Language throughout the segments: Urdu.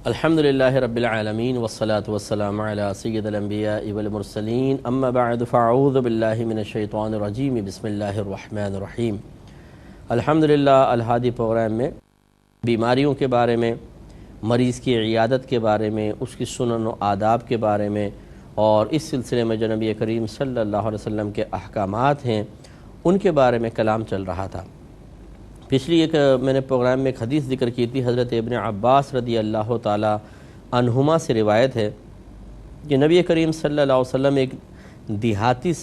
الحمدللہ رب العالمین والصلاة والسلام علی سید الانبیاء والمرسلین اما بعد فاعوذ باللہ من الشیطان الرجیم بسم اللہ الرحمن الرحیم۔ الحمدللہ الہادی پروگرام میں بیماریوں کے بارے میں، مریض کی عیادت کے بارے میں، اس کی سنن و آداب کے بارے میں، اور اس سلسلے میں جو نبی کریم صلی اللہ علیہ وسلم کے احکامات ہیں ان کے بارے میں کلام چل رہا تھا۔ پچھلی میں نے پروگرام میں ایک حدیث ذکر کی تھی، حضرت ابن عباس رضی اللہ تعالی عنہما سے روایت ہے کہ نبی کریم صلی اللہ علیہ وسلم ایک دیہاتی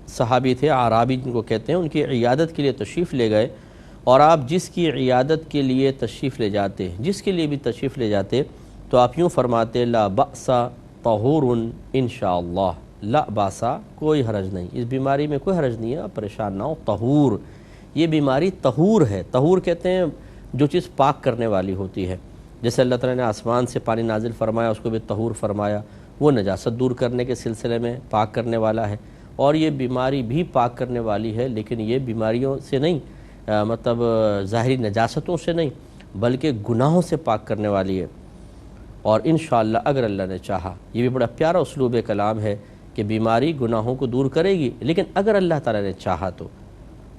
صحابی تھے، اعرابی جن کو کہتے ہیں، ان کی عیادت کے لیے تشریف لے گئے، اور آپ جس کی عیادت کے لیے تشریف لے جاتے، جس کے لیے بھی تشریف لے جاتے، تو آپ یوں فرماتے لا بأس طہور انشاءاللہ، لا باسا کوئی حرج نہیں، اس بیماری میں کوئی حرج نہیں ہے، آپ پریشان نہ ہو، طہور، یہ بیماری طہور ہے۔ طہور کہتے ہیں جو چیز پاک کرنے والی ہوتی ہے، جیسے اللہ تعالیٰ نے آسمان سے پانی نازل فرمایا، اس کو بھی طہور فرمایا، وہ نجاست دور کرنے کے سلسلے میں پاک کرنے والا ہے، اور یہ بیماری بھی پاک کرنے والی ہے، لیکن یہ بیماریوں سے نہیں، مطلب ظاہری نجاستوں سے نہیں، بلکہ گناہوں سے پاک کرنے والی ہے، اور انشاءاللہ اگر اللہ نے چاہا۔ یہ بھی بڑا پیارا اسلوب کلام ہے کہ بیماری گناہوں کو دور کرے گی، لیکن اگر اللہ تعالیٰ نے چاہا تو،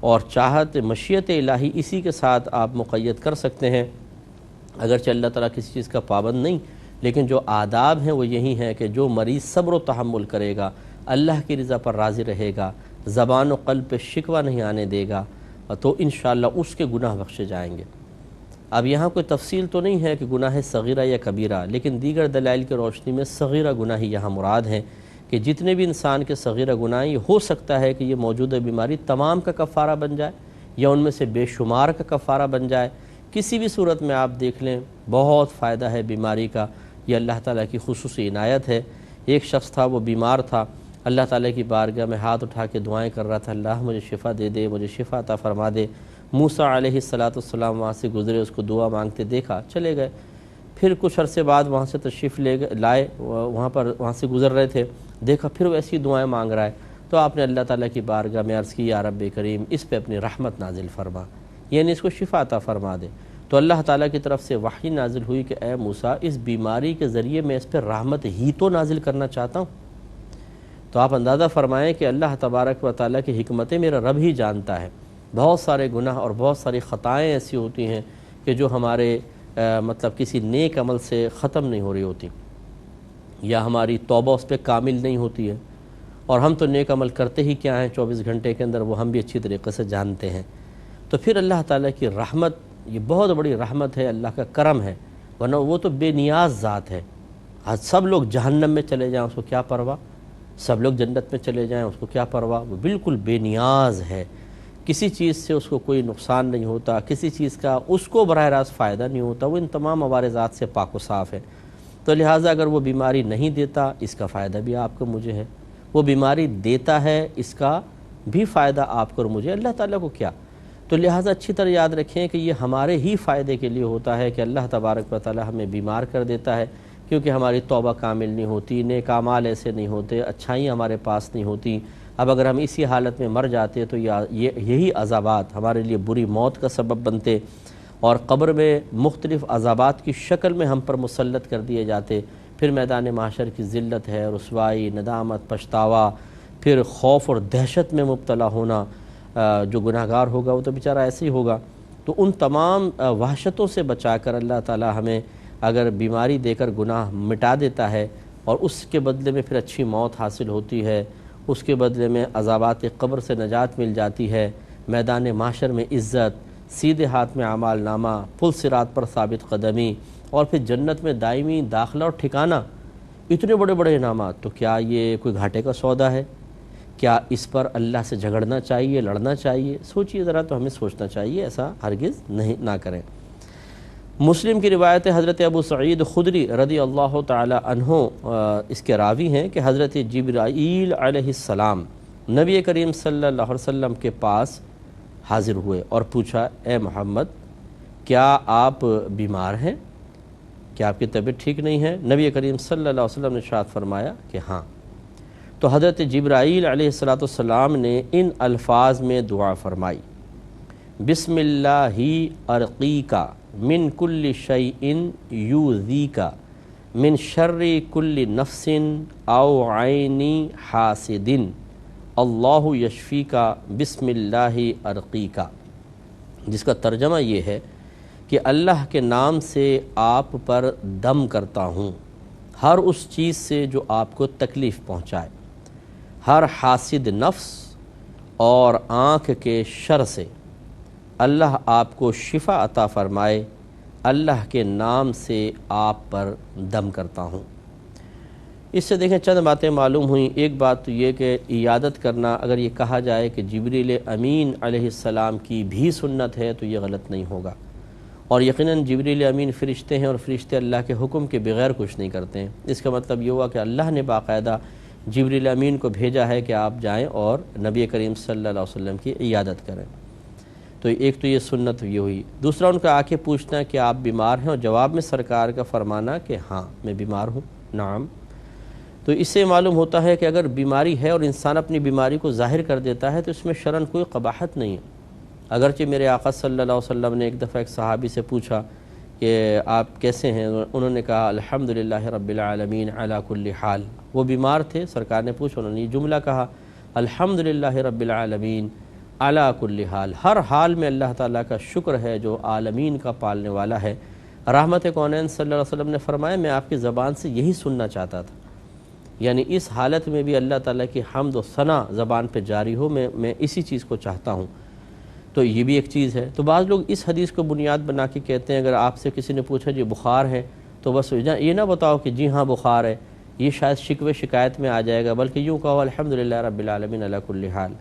اور چاہت مشیت الہی اسی کے ساتھ آپ مقید کر سکتے ہیں، اگرچہ اللہ تعالیٰ کسی چیز کا پابند نہیں، لیکن جو آداب ہیں وہ یہی ہیں کہ جو مریض صبر و تحمل کرے گا، اللہ کی رضا پر راضی رہے گا، زبان و قلب پہ شکوہ نہیں آنے دے گا، تو انشاءاللہ اس کے گناہ بخشے جائیں گے۔ اب یہاں کوئی تفصیل تو نہیں ہے کہ گناہ صغیرہ یا کبیرہ، لیکن دیگر دلائل کی روشنی میں صغیرہ گناہ ہی یہاں مراد ہیں، کہ جتنے بھی انسان کے صغیرہ گناہ، یہ ہو سکتا ہے کہ یہ موجودہ بیماری تمام کا کفارہ بن جائے، یا ان میں سے بے شمار کا کفارہ بن جائے۔ کسی بھی صورت میں آپ دیکھ لیں، بہت فائدہ ہے بیماری کا، یہ اللہ تعالیٰ کی خصوصی عنایت ہے۔ ایک شخص تھا، وہ بیمار تھا، اللہ تعالیٰ کی بارگاہ میں ہاتھ اٹھا کے دعائیں کر رہا تھا، اللہ مجھے شفا دے دے، مجھے شفا عطا فرما دے۔ موسیٰ علیہ السلام وہاں سے گزرے، اس کو دعا مانگتے دیکھا، چلے گئے۔ پھر کچھ عرصے بعد وہاں سے تشریف لائے، وہاں سے گزر رہے تھے، دیکھا پھر وہ ایسی دعائیں مانگ رہا ہے، تو آپ نے اللہ تعالیٰ کی بارگاہ میں عرض کی، یا رب کریم اس پہ اپنی رحمت نازل فرما، یعنی اس کو شفا عطا فرما دے۔ تو اللہ تعالیٰ کی طرف سے وحی نازل ہوئی کہ اے موسیٰ، اس بیماری کے ذریعے میں اس پہ رحمت ہی تو نازل کرنا چاہتا ہوں۔ تو آپ اندازہ فرمائیں کہ اللہ تبارک و تعالیٰ کی حکمتیں میرا رب ہی جانتا ہے۔ بہت سارے گناہ اور بہت ساری خطائیں ایسی ہوتی ہیں کہ جو ہمارے مطلب کسی نیک عمل سے ختم نہیں ہو رہی ہوتی، یا ہماری توبہ اس پہ کامل نہیں ہوتی ہے، اور ہم تو نیک عمل کرتے ہی کیا ہیں 24 گھنٹے کے اندر، وہ ہم بھی اچھی طریقے سے جانتے ہیں۔ تو پھر اللہ تعالیٰ کی رحمت، یہ بہت بڑی رحمت ہے، اللہ کا کرم ہے، ورنہ وہ تو بے نیاز ذات ہے۔ سب لوگ جہنم میں چلے جائیں اس کو کیا پرواہ، سب لوگ جنت میں چلے جائیں اس کو کیا پرواہ، وہ بالکل بے نیاز ہے، کسی چیز سے اس کو کوئی نقصان نہیں ہوتا، کسی چیز کا اس کو براہ راست فائدہ نہیں ہوتا، وہ ان تمام عوارضات سے پاک و صاف ہے۔ تو لہٰذا اگر وہ بیماری نہیں دیتا، اس کا فائدہ بھی آپ کو مجھے ہے، وہ بیماری دیتا ہے، اس کا بھی فائدہ آپ کو اور مجھے، اللہ تعالیٰ کو کیا۔ تو لہٰذا اچھی طرح یاد رکھیں کہ یہ ہمارے ہی فائدے کے لیے ہوتا ہے کہ اللہ تبارک و تعالیٰ ہمیں بیمار کر دیتا ہے، کیونکہ ہماری توبہ کامل نہیں ہوتی، نیک اعمال ایسے نہیں ہوتے، اچھائیاں ہمارے پاس نہیں ہوتی۔ اب اگر ہم اسی حالت میں مر جاتے تو یہی عذابات ہمارے لیے بری موت کا سبب بنتے، اور قبر میں مختلف عذابات کی شکل میں ہم پر مسلط کر دیے جاتے۔ پھر میدان محشر کی ذلت ہے، رسوائی، ندامت، پچھتاوا، پھر خوف اور دہشت میں مبتلا ہونا۔ جو گناہگار ہوگا وہ تو بیچارہ ایسے ہی ہوگا۔ تو ان تمام وحشتوں سے بچا کر اللہ تعالی ہمیں اگر بیماری دے کر گناہ مٹا دیتا ہے، اور اس کے بدلے میں پھر اچھی موت حاصل ہوتی ہے، اس کے بدلے میں عذابات قبر سے نجات مل جاتی ہے، میدان محشر میں عزت، سیدھے ہاتھ میں اعمال نامہ، پل صراط پر ثابت قدمی، اور پھر جنت میں دائمی داخلہ اور ٹھکانہ، اتنے بڑے بڑے انعامات، تو کیا یہ کوئی گھاٹے کا سودا ہے؟ کیا اس پر اللہ سے جھگڑنا چاہیے، لڑنا چاہیے؟ سوچئے ذرا، تو ہمیں سوچنا چاہیے، ایسا ہرگز نہ کریں۔ مسلم کی روایت حضرت ابو سعید خدری رضی اللہ تعالی عنہ اس کے راوی ہیں کہ حضرت جبرائیل علیہ السلام نبی کریم صلی اللہ علیہ وسلم کے پاس حاضر ہوئے اور پوچھا، اے محمد، کیا آپ بیمار ہیں؟ کیا آپ کی طبیعت ٹھیک نہیں ہے؟ نبی کریم صلی اللہ علیہ وسلم نے ارشاد فرمایا کہ ہاں۔ تو حضرت جبرائیل علیہ السلام نے ان الفاظ میں دعا فرمائی، بسم اللہ ارقیکا من کل شیء یؤذیکا من شر کل نفس او عین حاسد اللہ یشفی کا بسم اللہ ارقی کا، جس کا ترجمہ یہ ہے کہ اللہ کے نام سے آپ پر دم کرتا ہوں ہر اس چیز سے جو آپ کو تکلیف پہنچائے، ہر حاسد نفس اور آنکھ کے شر سے اللہ آپ کو شفا عطا فرمائے، اللہ کے نام سے آپ پر دم کرتا ہوں۔ اس سے دیکھیں چند باتیں معلوم ہوئیں۔ ایک بات تو یہ کہ عیادت کرنا، اگر یہ کہا جائے کہ جبریل امین علیہ السلام کی بھی سنت ہے تو یہ غلط نہیں ہوگا، اور یقیناً جبریل امین فرشتے ہیں اور فرشتے اللہ کے حکم کے بغیر کچھ نہیں کرتے ہیں۔ اس کا مطلب یہ ہوا کہ اللہ نے باقاعدہ جبریل امین کو بھیجا ہے کہ آپ جائیں اور نبی کریم صلی اللہ علیہ وسلم کی عیادت کریں۔ تو ایک تو یہ سنت یہ ہوئی۔ دوسرا ان کا آ کے پوچھنا کہ آپ بیمار ہیں، اور جواب میں سرکار کا فرمانا کہ ہاں میں بیمار ہوں، نعم۔ تو اس سے معلوم ہوتا ہے کہ اگر بیماری ہے اور انسان اپنی بیماری کو ظاہر کر دیتا ہے تو اس میں شرعاً کوئی قباحت نہیں ہے۔ اگرچہ میرے آقا صلی اللہ علیہ وسلم نے ایک دفعہ ایک صحابی سے پوچھا کہ آپ کیسے ہیں، انہوں نے کہا الحمدللہ رب العالمین علی کل حال۔ وہ بیمار تھے، سرکار نے پوچھا، انہوں نے یہ جملہ کہا الحمدللہ رب العالمین علی کل حال، ہر حال میں اللہ تعالیٰ کا شکر ہے جو عالمین کا پالنے والا ہے۔ رحمت کونین صلی اللہ علیہ وسلم نے فرمایا میں آپ کی زبان سے یہی سننا چاہتا تھا، یعنی اس حالت میں بھی اللہ تعالیٰ کی حمد و ثنا زبان پہ جاری ہو، میں اسی چیز کو چاہتا ہوں۔ تو یہ بھی ایک چیز ہے۔ تو بعض لوگ اس حدیث کو بنیاد بنا کے کہتے ہیں اگر آپ سے کسی نے پوچھا جی بخار ہے تو بس یہ نہ بتاؤ کہ جی ہاں بخار ہے، یہ شاید شکوے شکایت میں آ جائے گا، بلکہ یوں کہو الحمدللہ رب العالمین علی کل حال۔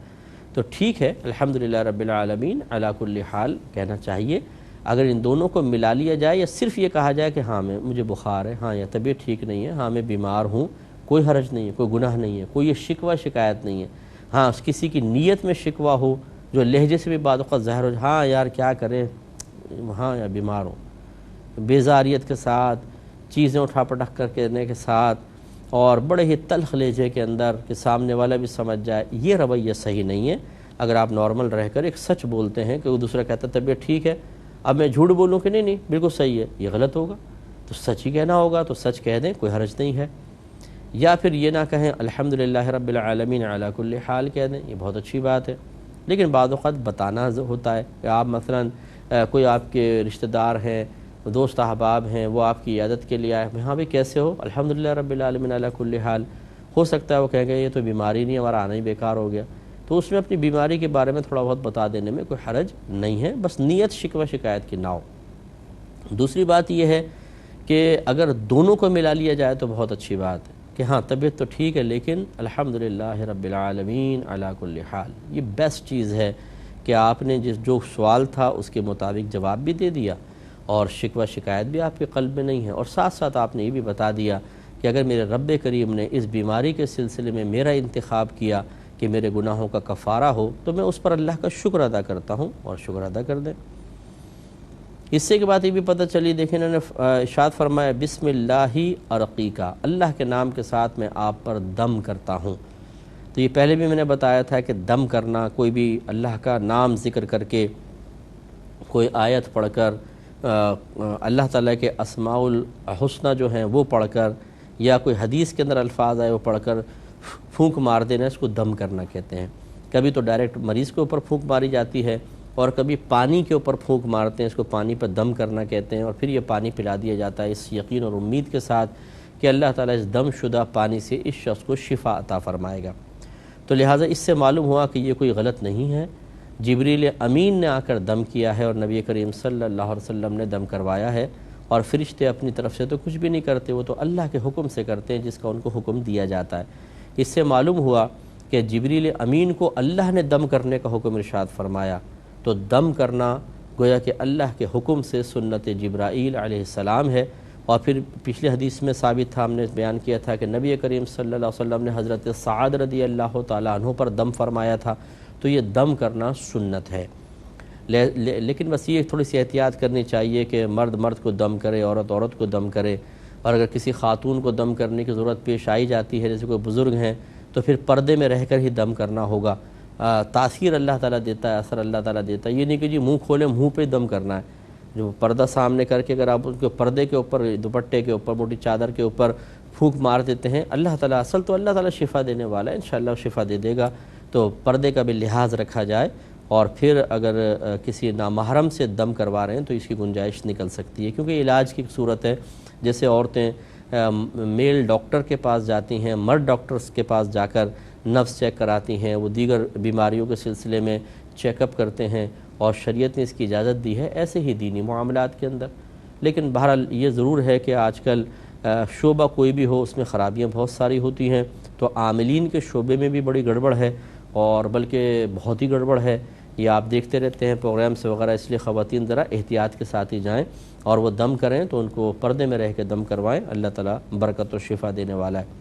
تو ٹھیک ہے، الحمدللہ رب العالمین علی کل حال کہنا چاہیے۔ اگر ان دونوں کو ملا لیا جائے یا صرف یہ کہا جائے کہ ہاں مجھے بخار ہے، ہاں یا طبیعت ٹھیک نہیں ہے، ہاں میں بیمار ہوں، کوئی حرج نہیں ہے، کوئی گناہ نہیں ہے، کوئی یہ شکوہ شکایت نہیں ہے۔ ہاں کسی کی نیت میں شکوہ ہو جو لہجے سے بھی بعض اوقات ظاہر ہو جائے، ہاں یار کیا کریں، ہاں یا بیمار ہوں، بیزاریت کے ساتھ چیزیں اٹھا پٹک کر کرنے کے ساتھ اور بڑے ہی تلخ لہجے کے اندر کہ سامنے والا بھی سمجھ جائے، یہ رویہ صحیح نہیں ہے۔ اگر آپ نارمل رہ کر ایک سچ بولتے ہیں کہ وہ دوسرا کہتا ہے طبیعت ٹھیک ہے، اب میں جھوٹ بولوں کہ نہیں بالکل صحیح ہے، یہ غلط ہوگا، تو سچ ہی کہنا ہوگا، تو سچ کہہ دیں، کوئی حرج نہیں ہے۔ یا پھر یہ نہ کہیں الحمدللہ رب العالمین علی کل حال کہہ دیں، یہ بہت اچھی بات ہے۔ لیکن بعض اوقات بتانا ہوتا ہے کہ آپ مثلا کوئی آپ کے رشتہ دار ہیں، دوست احباب ہیں، وہ آپ کی عیادت کے لیے آئے، ہاں بھی کیسے ہو، الحمدللہ رب العالمین علی کل حال۔ ہو سکتا ہے وہ کہیں گے یہ تو بیماری نہیں، ہمارا آنا ہی بیکار ہو گیا، تو اس میں اپنی بیماری کے بارے میں تھوڑا بہت بتا دینے میں کوئی حرج نہیں ہے، بس نیت شکوہ شکایت کی نہ ہو۔ دوسری بات یہ ہے کہ اگر دونوں کو ملا لیا جائے تو بہت اچھی بات ہے کہ ہاں طبیعت تو ٹھیک ہے لیکن الحمدللہ رب العالمین علی کل حال، یہ بیسٹ چیز ہے کہ آپ نے جو سوال تھا اس کے مطابق جواب بھی دے دیا اور شکوہ شکایت بھی آپ کے قلب میں نہیں ہے، اور ساتھ ساتھ آپ نے یہ بھی بتا دیا کہ اگر میرے رب کریم نے اس بیماری کے سلسلے میں میرا انتخاب کیا کہ میرے گناہوں کا کفارہ ہو تو میں اس پر اللہ کا شکر ادا کرتا ہوں، اور شکر ادا کر دیں۔ اس سے کے بعد یہ بھی پتہ چلی، دیکھیں انہوں نے ارشاد فرمایا بسم اللہ ارقیکا، اللہ کے نام کے ساتھ میں آپ پر دم کرتا ہوں۔ تو یہ پہلے بھی میں نے بتایا تھا کہ دم کرنا، کوئی بھی اللہ کا نام ذکر کر کے، کوئی آیت پڑھ کر، اللہ تعالیٰ کے اسماء الحسنہ جو ہیں وہ پڑھ کر، یا کوئی حدیث کے اندر الفاظ آئے وہ پڑھ کر پھونک مار دینا، اس کو دم کرنا کہتے ہیں۔ کبھی تو ڈائریکٹ مریض کے اوپر پھونک ماری جاتی ہے، اور کبھی پانی کے اوپر پھونک مارتے ہیں، اس کو پانی پر دم کرنا کہتے ہیں، اور پھر یہ پانی پلا دیا جاتا ہے اس یقین اور امید کے ساتھ کہ اللہ تعالیٰ اس دم شدہ پانی سے اس شخص کو شفا عطا فرمائے گا۔ تو لہٰذا اس سے معلوم ہوا کہ یہ کوئی غلط نہیں ہے، جبریل امین نے آ کر دم کیا ہے اور نبی کریم صلی اللہ علیہ وسلم نے دم کروایا ہے، اور فرشتے اپنی طرف سے تو کچھ بھی نہیں کرتے، وہ تو اللہ کے حکم سے کرتے ہیں جس کا ان کو حکم دیا جاتا ہے۔ اس سے معلوم ہوا کہ جبریل امین کو اللہ نے دم کرنے کا حکم ارشاد فرمایا، تو دم کرنا گویا کہ اللہ کے حکم سے سنت جبرائیل علیہ السلام ہے۔ اور پھر پچھلے حدیث میں ثابت تھا، ہم نے بیان کیا تھا کہ نبی کریم صلی اللہ علیہ وسلم نے حضرت سعد رضی اللہ تعالیٰ عنہ پر دم فرمایا تھا، تو یہ دم کرنا سنت ہے۔ لیکن بس یہ تھوڑی سی احتیاط کرنی چاہیے کہ مرد مرد کو دم کرے، عورت عورت کو دم کرے، اور اگر کسی خاتون کو دم کرنے کی ضرورت پیش آئی جاتی ہے، جیسے کوئی بزرگ ہیں، تو پھر پردے میں رہ کر ہی دم کرنا ہوگا۔ تاثیر اللہ تعالیٰ دیتا ہے، اثر اللہ تعالیٰ دیتا ہے، یہ نہیں کہ جی منہ کھولے منہ پہ دم کرنا ہے، جو پردہ سامنے کر کے اگر آپ ان کے پردے کے اوپر، دوپٹے کے اوپر، موٹی چادر کے اوپر پھونک مار دیتے ہیں، اللہ تعالیٰ اصل تو اللہ تعالیٰ شفا دینے والا ہے، انشاءاللہ وہ شفا دے دے گا۔ تو پردے کا بھی لحاظ رکھا جائے، اور پھر اگر کسی نامحرم سے دم کروا رہے ہیں تو اس کی گنجائش نکل سکتی ہے، کیونکہ علاج کی صورت ہے۔ جیسے عورتیں میل ڈاکٹر کے پاس جاتی ہیں، مرد ڈاکٹرز کے پاس جا کر نفس چیک کراتی ہیں، وہ دیگر بیماریوں کے سلسلے میں چیک اپ کرتے ہیں، اور شریعت نے اس کی اجازت دی ہے، ایسے ہی دینی معاملات کے اندر۔ لیکن بہرحال یہ ضرور ہے کہ آج کل شعبہ کوئی بھی ہو، اس میں خرابیاں بہت ساری ہوتی ہیں، تو عاملین کے شعبے میں بھی بڑی گڑبڑ ہے، اور بلکہ بہت ہی گڑبڑ ہے۔ یہ آپ دیکھتے رہتے ہیں پروگرامس وغیرہ، اس لیے خواتین ذرا احتیاط کے ساتھ ہی جائیں، اور وہ دم کریں تو ان کو پردے میں رہ کے دم کروائیں، اللہ تعالیٰ برکت و شفا دینے والا ہے۔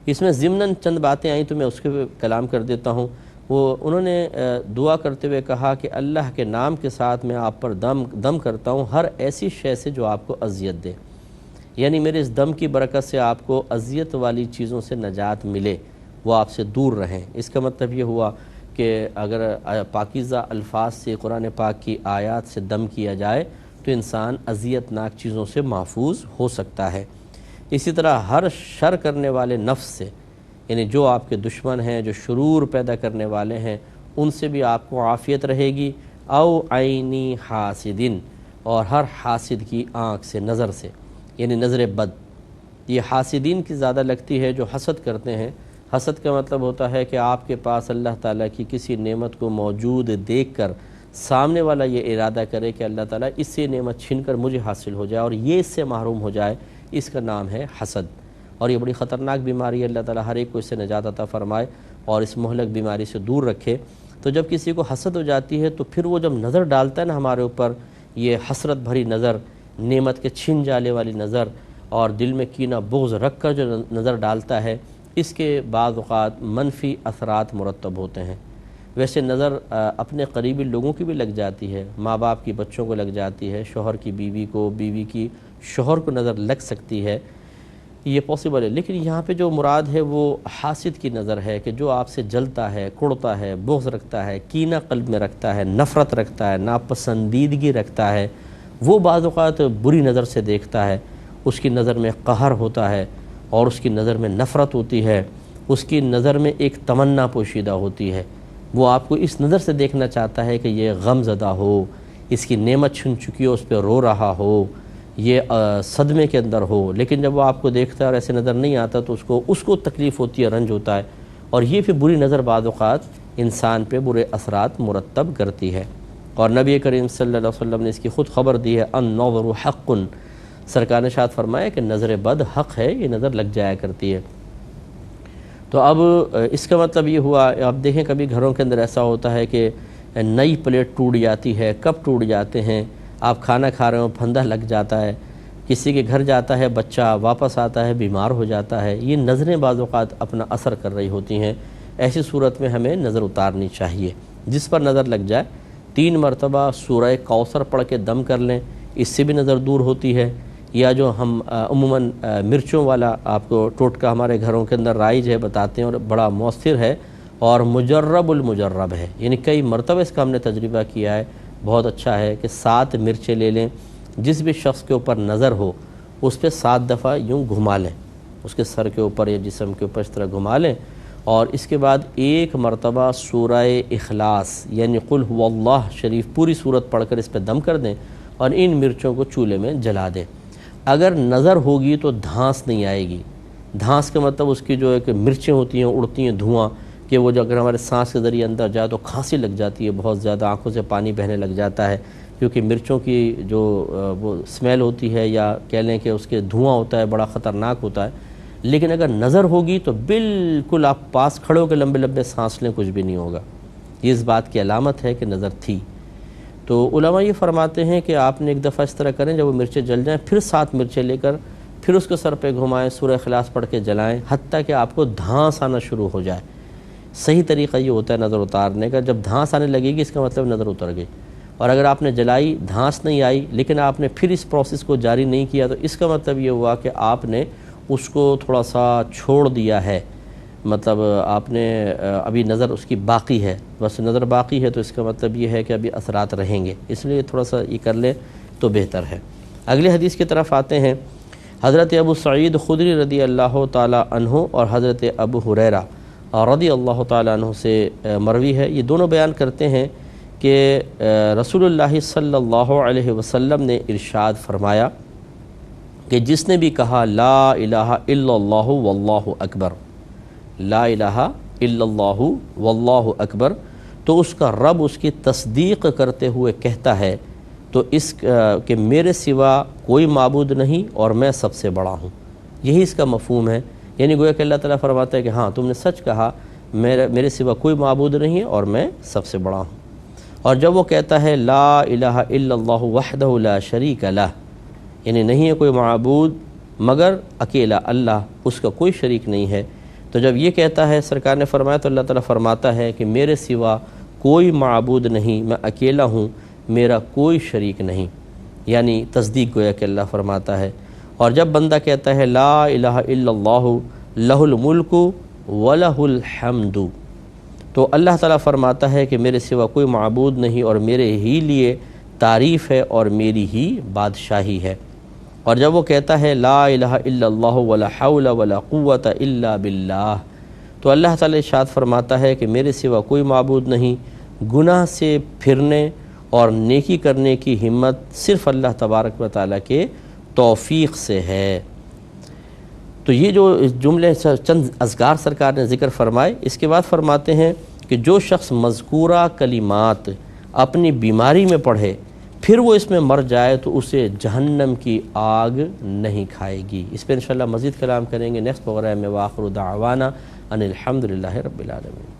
اس میں ضمناً چند باتیں آئیں تو میں اس کے کلام کر دیتا ہوں۔ انہوں نے دعا کرتے ہوئے کہا کہ اللہ کے نام کے ساتھ میں آپ پر دم کرتا ہوں ہر ایسی شے سے جو آپ کو اذیت دے، یعنی میرے اس دم کی برکت سے آپ کو اذیت والی چیزوں سے نجات ملے، وہ آپ سے دور رہیں۔ اس کا مطلب یہ ہوا کہ اگر پاکیزہ الفاظ سے قرآن پاک کی آیات سے دم کیا جائے تو انسان اذیت ناک چیزوں سے محفوظ ہو سکتا ہے۔ اسی طرح ہر شر کرنے والے نفس سے، یعنی جو آپ کے دشمن ہیں، جو شرور پیدا کرنے والے ہیں، ان سے بھی آپ کو عافیت رہے گی۔ او عینی حاسدن، اور ہر حاسد کی آنکھ سے، نظر سے، یعنی نظر بد۔ یہ حاسدین کی زیادہ لگتی ہے جو حسد کرتے ہیں۔ حسد کا مطلب ہوتا ہے کہ آپ کے پاس اللہ تعالیٰ کی کسی نعمت کو موجود دیکھ کر سامنے والا یہ ارادہ کرے کہ اللہ تعالیٰ اس سے نعمت چھین کر مجھے حاصل ہو جائے اور یہ اس سے محروم ہو جائے، اس کا نام ہے حسد۔ اور یہ بڑی خطرناک بیماری ہے، اللہ تعالیٰ ہر ایک کو اس سے نجات عطا فرمائے اور اس مہلک بیماری سے دور رکھے۔ تو جب کسی کو حسد ہو جاتی ہے تو پھر وہ جب نظر ڈالتا ہے نا ہمارے اوپر، یہ حسرت بھری نظر، نعمت کے چھن جانے والی نظر، اور دل میں کینہ بغض رکھ کر جو نظر ڈالتا ہے، اس کے بعض اوقات منفی اثرات مرتب ہوتے ہیں۔ ویسے نظر اپنے قریبی لوگوں کی بھی لگ جاتی ہے، ماں باپ کی بچوں کو لگ جاتی ہے، شوہر کی بیوی کو، بیوی کی شوہر کو نظر لگ سکتی ہے، یہ پاسبل ہے۔ لیکن یہاں پہ جو مراد ہے وہ حاسد کی نظر ہے، کہ جو آپ سے جلتا ہے، کڑتا ہے، بغض رکھتا ہے، کینہ قلب میں رکھتا ہے، نفرت رکھتا ہے، ناپسندیدگی رکھتا ہے، وہ بعض اوقات بری نظر سے دیکھتا ہے، اس کی نظر میں قہر ہوتا ہے، اور اس کی نظر میں نفرت ہوتی ہے، اس کی نظر میں ایک تمنا پوشیدہ ہوتی ہے۔ وہ آپ کو اس نظر سے دیکھنا چاہتا ہے کہ یہ غم زدہ ہو، اس کی نعمت چھن چکی ہو، اس پہ رو رہا ہو، یہ صدمے کے اندر ہو۔ لیکن جب وہ آپ کو دیکھتا ہے اور ایسے نظر نہیں آتا تو اس کو تکلیف ہوتی ہے، رنج ہوتا ہے، اور یہ پھر بری نظر بعض اوقات انسان پہ برے اثرات مرتب کرتی ہے۔ اور نبی کریم صلی اللہ علیہ وسلم نے اس کی خود خبر دی ہے، النظر حق، سرکار نے ارشاد فرمایا کہ نظر بد حق ہے، یہ نظر لگ جایا کرتی ہے۔ تو اب اس کا مطلب یہ ہوا، آپ دیکھیں کبھی گھروں کے اندر ایسا ہوتا ہے کہ نئی پلیٹ ٹوٹ جاتی ہے، کپ ٹوٹ جاتے ہیں، آپ کھانا کھا رہے ہو، پھندا لگ جاتا ہے، کسی کے گھر جاتا ہے بچہ، واپس آتا ہے بیمار ہو جاتا ہے، یہ نظریں بعض اوقات اپنا اثر کر رہی ہوتی ہیں۔ ایسی صورت میں ہمیں نظر اتارنی چاہیے۔ جس پر نظر لگ جائے 3 مرتبہ سورہ کوثر پڑھ کے دم کر لیں، اس سے بھی نظر دور ہوتی ہے۔ یا جو ہم عموماً مرچوں والا آپ کو ٹوٹکا ہمارے گھروں کے اندر رائج ہے، بتاتے ہیں، اور بڑا مؤثر ہے اور مجرب المجرب ہے، یعنی کئی مرتبہ اس کا ہم نے تجربہ کیا ہے، بہت اچھا ہے کہ 7 مرچیں لے لیں، جس بھی شخص کے اوپر نظر ہو اس پہ 7 دفعہ یوں گھما لیں، اس کے سر کے اوپر یا جسم کے اوپر اس طرح گھما لیں، اور اس کے بعد 1 مرتبہ سورہ اخلاص یعنی قل هو اللہ شریف پوری صورت پڑھ کر اس پہ دم کر دیں، اور ان مرچوں کو چولہے میں جلا دیں۔ اگر نظر ہوگی تو دھانس نہیں آئے گی۔ دھانس کا مطلب اس کی جو ایک مرچیں ہوتی ہیں، اڑتی ہیں دھواں، کہ وہ جو اگر ہمارے سانس کے ذریعے اندر جائے تو کھانسی لگ جاتی ہے، بہت زیادہ آنکھوں سے پانی بہنے لگ جاتا ہے، کیونکہ مرچوں کی جو وہ اسمیل ہوتی ہے، یا کہہ لیں کہ اس کے دھواں ہوتا ہے، بڑا خطرناک ہوتا ہے۔ لیکن اگر نظر ہوگی تو بالکل آپ پاس کھڑے ہو کے لمبے لمبے سانس لیں، کچھ بھی نہیں ہوگا۔ یہ اس بات کی علامت ہے کہ نظر تھی۔ تو علماء یہ فرماتے ہیں کہ آپ نے ایک دفعہ اس طرح کریں، جب وہ مرچیں جل جائیں پھر 7 مرچیں لے کر پھر اس کو سر پہ گھمائیں، سورہ اخلاص پڑھ کے جلائیں، حتیٰ کہ آپ کو دھانس آنا شروع ہو جائے۔ صحیح طریقہ یہ ہوتا ہے نظر اتارنے کا، جب دھانس آنے لگے گی اس کا مطلب نظر اتر گئی۔ اور اگر آپ نے جلائی، دھانس نہیں آئی، لیکن آپ نے پھر اس پروسیس کو جاری نہیں کیا، تو اس کا مطلب یہ ہوا کہ آپ نے اس کو تھوڑا سا چھوڑ دیا ہے، مطلب آپ نے ابھی نظر اس کی باقی ہے، بس نظر باقی ہے تو اس کا مطلب یہ ہے کہ ابھی اثرات رہیں گے، اس لیے تھوڑا سا یہ کر لے تو بہتر ہے۔ اگلی حدیث کی طرف آتے ہیں۔ حضرت ابو سعید خدری رضی اللہ تعالی عنہ اور حضرت ابو ہریرہ رضی اللہ تعالی عنہ سے مروی ہے، یہ دونوں بیان کرتے ہیں کہ رسول اللہ صلی اللہ علیہ وسلم نے ارشاد فرمایا کہ جس نے بھی کہا لا الہ الا اللہ واللہ اکبر، لا الہ الا اللہ واللہ اکبر، تو اس کا رب اس کی تصدیق کرتے ہوئے کہتا ہے تو اس کہ میرے سوا کوئی معبود نہیں اور میں سب سے بڑا ہوں۔ یہی اس کا مفہوم ہے، یعنی گویا کہ اللہ تعالیٰ فرماتا ہے کہ ہاں تم نے سچ کہا، میرے سوا کوئی معبود نہیں ہے اور میں سب سے بڑا ہوں۔ اور جب وہ کہتا ہے لا الہ الا اللہ وحدہ لا شریک لہ، یعنی نہیں ہے کوئی معبود مگر اکیلا اللہ، اس کا کوئی شریک نہیں ہے، تو جب یہ کہتا ہے سرکار نے فرمایا تو اللہ تعالیٰ فرماتا ہے کہ میرے سوا کوئی معبود نہیں، میں اکیلا ہوں، میرا کوئی شریک نہیں، یعنی تصدیق گویا کہ اللہ فرماتا ہے۔ اور جب بندہ کہتا ہے لا الہ الا اللہ لہ الملک ولہ الحمد، تو اللہ تعالیٰ فرماتا ہے کہ میرے سوا کوئی معبود نہیں اور میرے ہی لیے تعریف ہے اور میری ہی بادشاہی ہے۔ اور جب وہ کہتا ہے لا الہ الا اللہ ولا حول ولا قوت الا باللہ، تو اللہ تعالیٰ ارشاد فرماتا ہے کہ میرے سوا کوئی معبود نہیں، گناہ سے پھرنے اور نیکی کرنے کی ہمت صرف اللہ تبارک و تعالیٰ کے توفیق سے ہے۔ تو یہ جو جملے چند اذکار سرکار نے ذکر فرمائے، اس کے بعد فرماتے ہیں کہ جو شخص مذکورہ کلمات اپنی بیماری میں پڑھے پھر وہ اس میں مر جائے تو اسے جہنم کی آگ نہیں کھائے گی۔ اس پہ انشاءاللہ مزید کلام کریں گے نیکسٹ پروگرام میں۔ وآخر دعوانا ان الحمدللہ رب العالمین۔